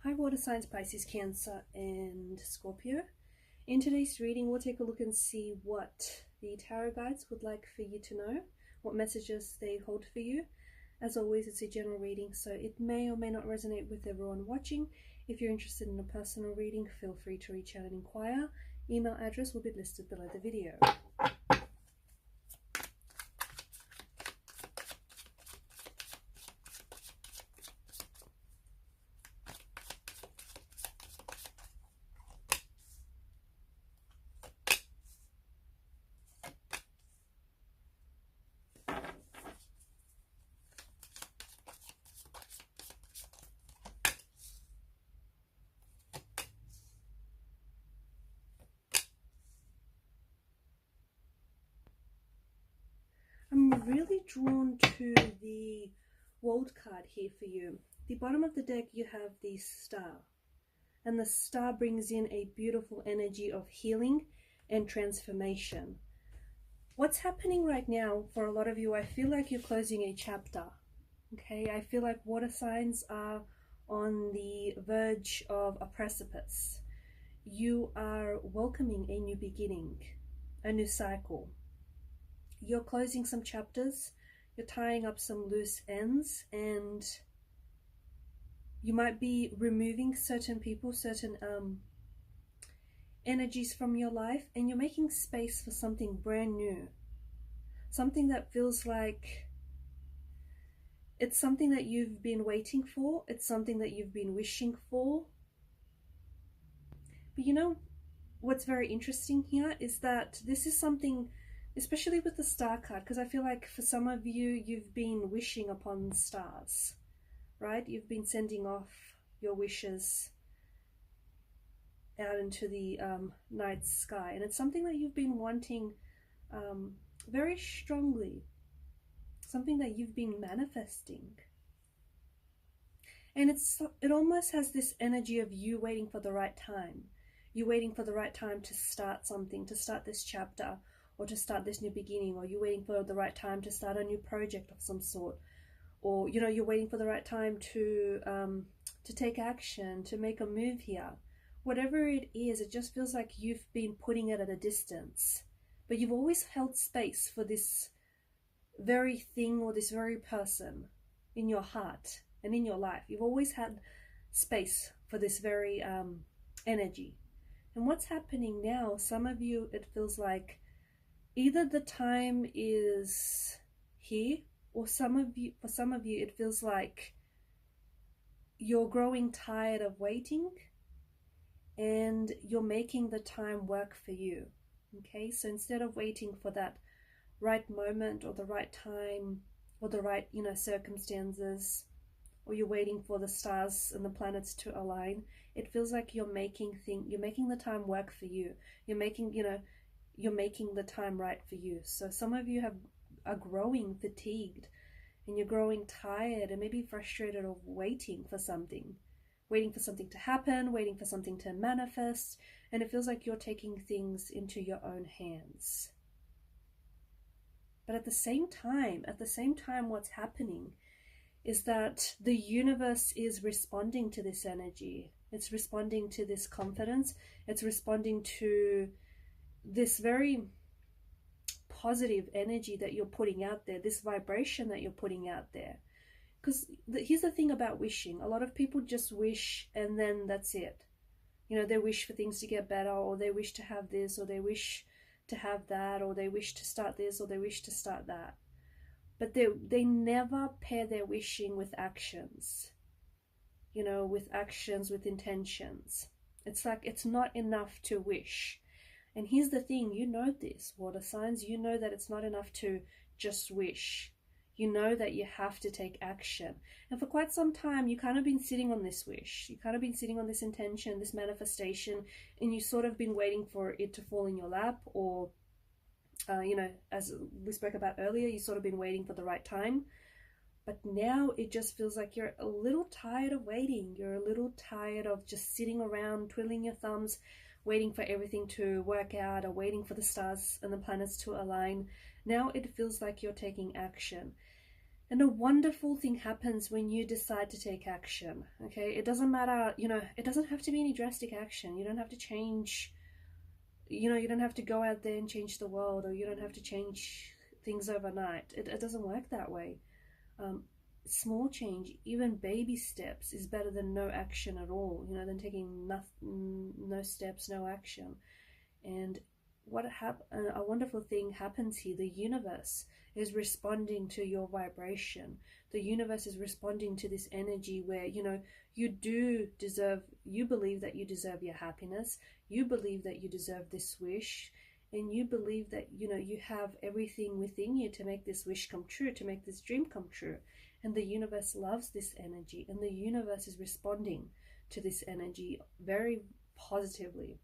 Hi water signs, Pisces, Cancer and Scorpio. In today's reading we'll take a look and see what the tarot guides would like for you to know, what messages they hold for you. As always, it's a general reading, so it may or may not resonate with everyone watching. If you're interested in a personal reading, feel free to reach out and inquire. Email address will be listed below the video. I'm really drawn to the World card here for you. The bottom of the deck, you have the Star, and the Star brings in a beautiful energy of healing and transformation. What's happening right now for a lot of you, I feel like you're closing a chapter. Okay, I feel like water signs are on the verge of a precipice. You are welcoming a new beginning, a new cycle. You're closing some chapters, you're tying up some loose ends, and you might be removing certain people, certain energies from your life, and you're making space for something brand new. Something that feels like it's something that you've been waiting for, it's something that you've been wishing for. But you know, what's very interesting here is that this is something, especially with the Star card, because I feel like for some of you, you've been wishing upon stars, right? You've been sending off your wishes out into the night sky, and it's something that you've been wanting very strongly, something that you've been manifesting. And it almost has this energy of you waiting for the right time. You're waiting for the right time to start something, to start this chapter, or to start this new beginning, or you're waiting for the right time to start a new project of some sort, or you know, you're waiting for the right time to take action, to make a move here. Whatever it is, it just feels like you've been putting it at a distance, but you've always held space for this very thing or this very person in your heart and in your life. You've always had space for this very energy. And what's happening now, some of you, it feels like either the time is here, or for some of you, it feels like you're growing tired of waiting and you're making the time work for you. Okay, so instead of waiting for that right moment or the right time or the right, you know, circumstances, or you're waiting for the stars and the planets to align, it feels like you're making the time work for you. You're making the time right for you. So some of you are growing fatigued, and you're growing tired and maybe frustrated of waiting for something to happen, waiting for something to manifest, and it feels like you're taking things into your own hands. But at the same time, what's happening is that the universe is responding to this energy. It's responding to this confidence. It's responding to this very positive energy that you're putting out there, this vibration that you're putting out there. Because here's the thing about wishing. A lot of people just wish and then that's it. You know, they wish for things to get better, or they wish to have this, or they wish to have that, or they wish to start this, or they wish to start that. But they never pair their wishing with actions. You know, with actions, with intentions. It's like it's not enough to wish. And here's the thing, you know this, water signs, you know that it's not enough to just wish. You know that you have to take action. And for quite some time, you kind of been sitting on this wish. You kind of been sitting on this intention, this manifestation, and you sort of been waiting for it to fall in your lap, or, you know, as we spoke about earlier, you sort of been waiting for the right time. But now it just feels like you're a little tired of waiting. You're a little tired of just sitting around, twiddling your thumbs, waiting for everything to work out, or waiting for the stars and the planets to align. Now it feels like you're taking action. And a wonderful thing happens when you decide to take action, okay? It doesn't matter, you know, it doesn't have to be any drastic action. You don't have to change, you know, you don't have to go out there and change the world, or you don't have to change things overnight. It doesn't work that way. Small change, even baby steps, is better than no action at all, you know, than taking nothing, no steps, no action. And a wonderful thing happens here. The universe is responding to your vibration. The universe is responding to this energy where, you know, you believe that you deserve your happiness, you believe that you deserve this wish, and you believe that, you know, you have everything within you to make this wish come true, to make this dream come true. And the universe loves this energy, and the universe is responding to this energy very positively.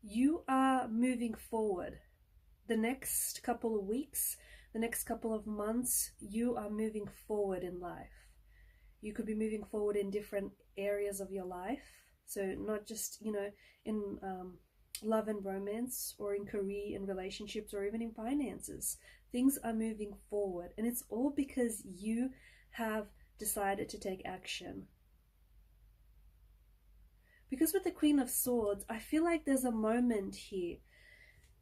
You are moving forward. The next couple of weeks, the next couple of months, you are moving forward in life. You could be moving forward in different areas of your life. So not just, you know, in love and romance, or in career and relationships, or even in finances. Things are moving forward, and it's all because you have decided to take action. Because with the Queen of Swords, I feel like there's a moment here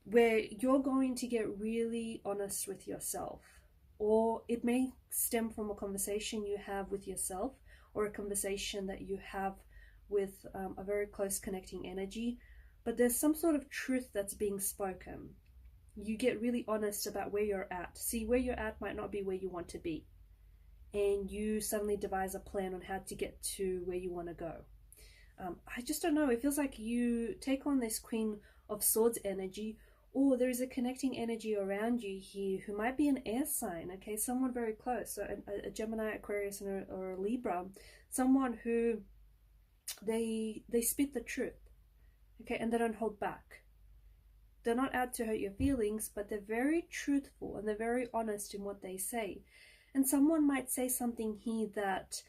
where you're going to get really honest with yourself, or it may stem from a conversation you have with yourself, or a conversation that you have with a very close connecting energy, but there's some sort of truth that's being spoken. You get really honest about where you're at. See, where you're at might not be where you want to be, and you suddenly devise a plan on how to get to where you want to go. I just don't know. It feels like you take on this Queen of Swords energy, or there is a connecting energy around you here who might be an air sign, okay? Someone very close, so a Gemini, Aquarius, or a Libra, someone who they spit the truth, okay, and they don't hold back. They're not out to hurt your feelings, but they're very truthful and they're very honest in what they say. And someone might say something here that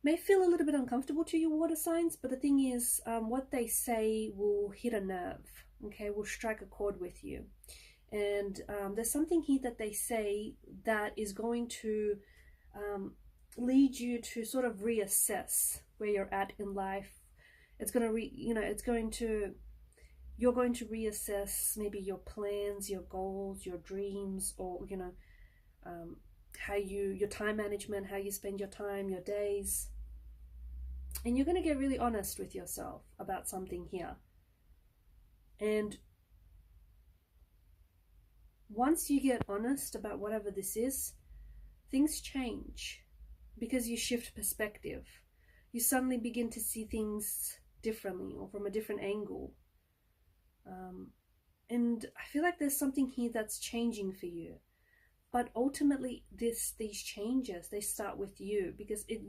may feel a little bit uncomfortable to you water signs, but the thing is, what they say will hit a nerve, okay, will strike a chord with you. And there's something here that they say that is going to lead you to sort of reassess where you're at in life. It's going to you're going to reassess maybe your plans, your goals, your dreams, or, you know, your time management, how you spend your time, your days. And you're going to get really honest with yourself about something here. And once you get honest about whatever this is, things change, because you shift perspective. You suddenly begin to see things differently, or from a different angle. And I feel like there's something here that's changing for you. But ultimately, these changes, they start with you, because it's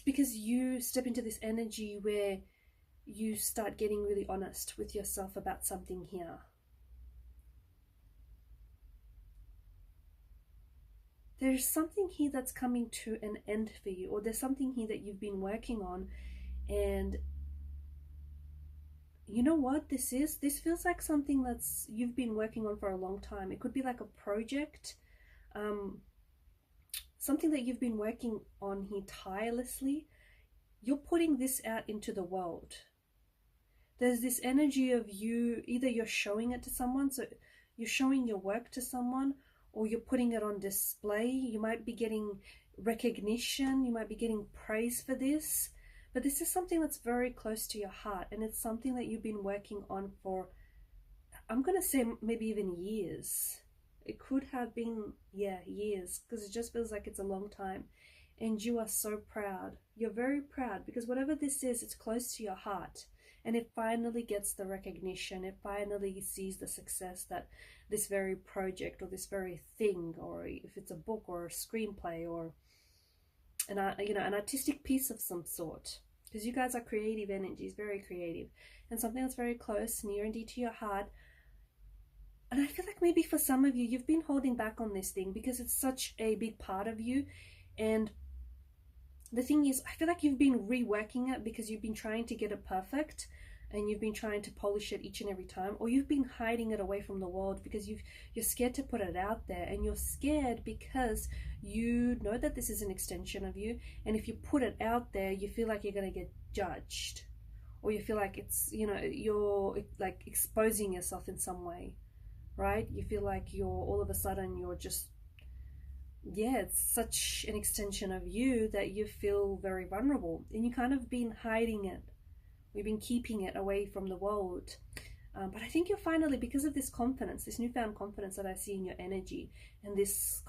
because you step into this energy where you start getting really honest with yourself about something here. There's something here that's coming to an end for you, or there's something here that you've been working on, and you know what this is? This feels like something that's you've been working on for a long time. It could be like a project, something that you've been working on here tirelessly. You're putting this out into the world. There's this energy of you, either you're showing it to someone, so you're showing your work to someone, or you're putting it on display. You might be getting recognition, you might be getting praise for this. But this is something that's very close to your heart, and it's something that you've been working on for, I'm going to say maybe even years. It could have been, yeah, years, because it just feels like it's a long time. And you are so proud. You're very proud, because whatever this is, it's close to your heart. And it finally gets the recognition. It finally sees the success that this very project, or this very thing, or if it's a book or a screenplay, or an artistic piece of some sort, because you guys are creative energies, very creative, and something that's very close, near and dear to your heart. And I feel like maybe for some of you, you've been holding back on this thing because it's such a big part of you. And the thing is, I feel like you've been reworking it because you've been trying to get it perfect, and you've been trying to polish it each and every time, or you've been hiding it away from the world because you're scared to put it out there, and you're scared because you know that this is an extension of you, and if you put it out there, you feel like you're going to get judged, or you feel like it's, you know, you're like exposing yourself in some way, right? You feel like you're all of a sudden you're just, yeah, it's such an extension of you that you feel very vulnerable, and you kind of been hiding it. We've been keeping it away from the world. But I think you're finally, because of this confidence, this newfound confidence that I see in your energy, and this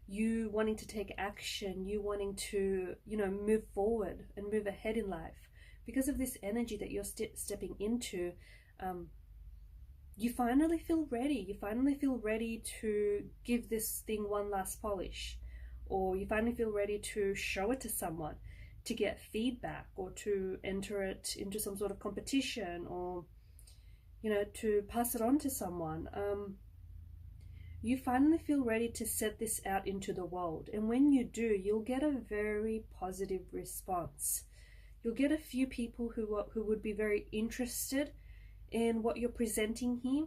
you wanting to take action, you wanting to, you know, move forward and move ahead in life, because of this energy that you're stepping into, you finally feel ready. You finally feel ready to give this thing one last polish, or you finally feel ready to show it to someone, to get feedback, or to enter it into some sort of competition, or, you know, to pass it on to someone. You finally feel ready to set this out into the world, and when you do, you'll get a very positive response. You'll get a few people who would be very interested in what you're presenting here.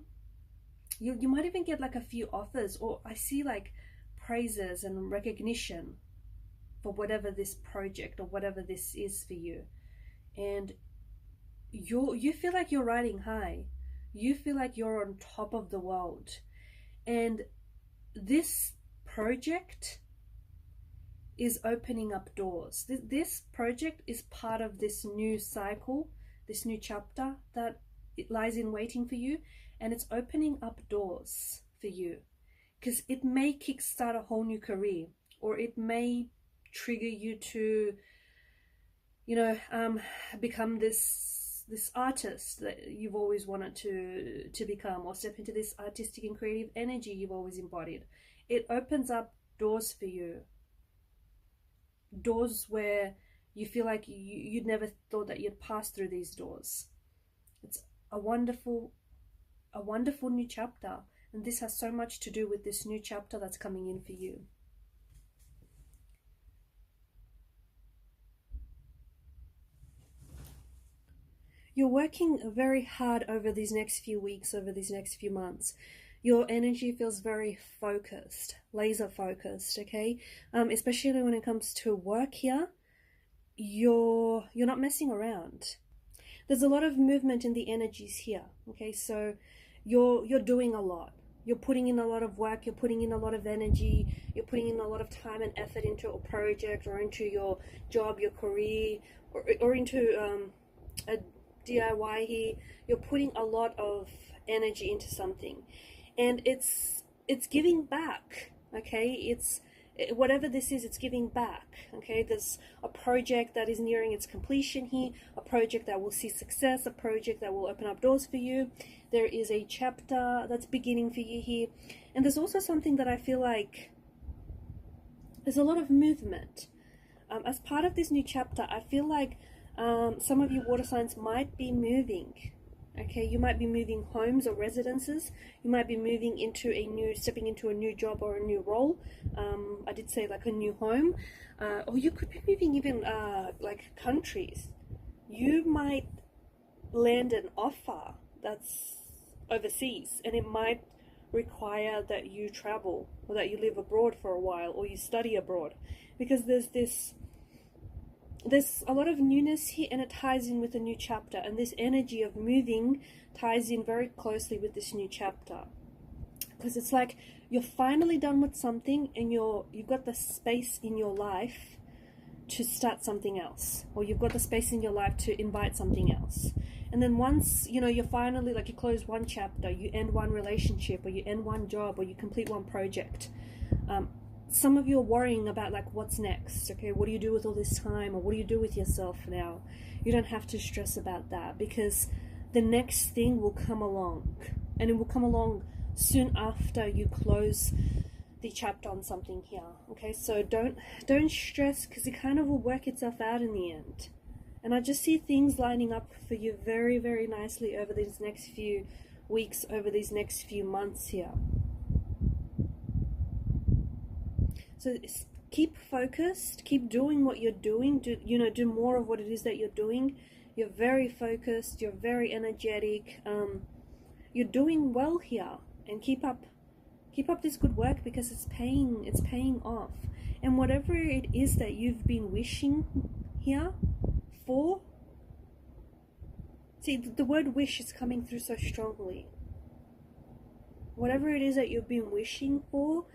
You might even get like a few offers, or I see like praises and recognition for whatever this project or whatever this is for you. And you feel like you're riding high. You feel like you're on top of the world. And this project is opening up doors. This project is part of this new cycle, this new chapter that it lies in waiting for you, and it's opening up doors for you, because it may kickstart a whole new career, or it may trigger you to, you know, become this artist that you've always wanted to become, or step into this artistic and creative energy you've always embodied. It opens up doors for you, doors where you feel like you'd never thought that you'd pass through these doors. It's a wonderful new chapter, and this has so much to do with this new chapter that's coming in for you. You're working very hard over these next few weeks, over these next few months. Your energy feels very focused, laser focused, okay? Especially when it comes to work here, you're not messing around. There's a lot of movement in the energies here, okay? So you're doing a lot. You're putting in a lot of work, you're putting in a lot of energy, you're putting in a lot of time and effort into a project, or into your job, your career, or into a DIY here. You're putting a lot of energy into something, and it's giving back, okay? Whatever this is, it's giving back, okay? There's a project that is nearing its completion here, a project that will see success, a project that will open up doors for you. There is a chapter that's beginning for you here, and there's also something that I feel like there's a lot of movement. As part of this new chapter, I feel like some of you water signs might be moving. Okay, you might be moving homes or residences. You might be moving stepping into a new job or a new role. I did say like a new home, or you could be moving even like countries. You might land an offer that's overseas, and it might require that you travel, or that you live abroad for a while, or you study abroad, because there's a lot of newness here, and it ties in with a new chapter, and this energy of moving ties in very closely with this new chapter, because it's like you're finally done with something, and you've got the space in your life to start something else, or you've got the space in your life to invite something else. And then once, you know, you're finally, like, you close one chapter, you end one relationship, or you end one job, or you complete one project, some of you are worrying about, like, what's next, okay? What do you do with all this time, or what do you do with yourself now? You don't have to stress about that, because the next thing will come along, and it will come along soon after you close the chapter on something here, okay? So don't stress, because it kind of will work itself out in the end. And I just see things lining up for you very, very nicely over these next few weeks, over these next few months here. So keep focused, keep doing what you're doing, do more of what it is that you're doing. You're very focused, you're very energetic, you're doing well here, and keep up this good work, because it's paying off. And whatever it is that you've been wishing here for, see, the word wish is coming through so strongly. Whatever it is that you've been wishing for,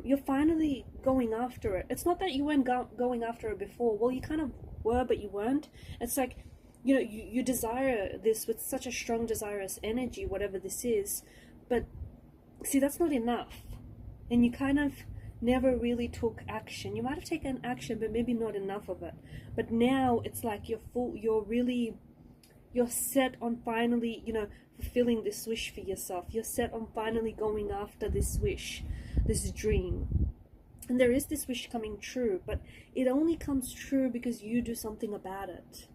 you're finally going after it. It's not that you weren't going after it before. Well, you kind of were, but you weren't. It's like, you know, you desire this with such a strong desirous energy, whatever this is. But see, that's not enough. And you kind of never really took action. You might have taken action, but maybe not enough of it. But now it's like you're set on finally, you know, fulfilling this wish for yourself. You're set on finally going after this wish, this dream. And there is this wish coming true, but it only comes true because you do something about it,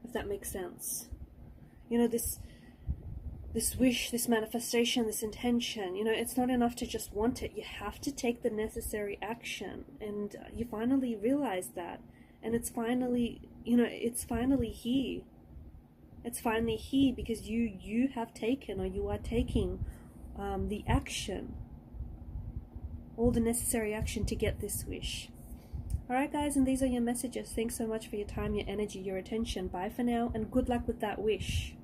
if that makes sense. You know, this wish, this manifestation, this intention, you know, it's not enough to just want it. You have to take the necessary action, and you finally realize that. And it's finally, you know, it's finally here. It's finally here because you have taken, or you are taking the action, all the necessary action to get this wish. Alright guys, and these are your messages. Thanks so much for your time, your energy, your attention. Bye for now, and good luck with that wish.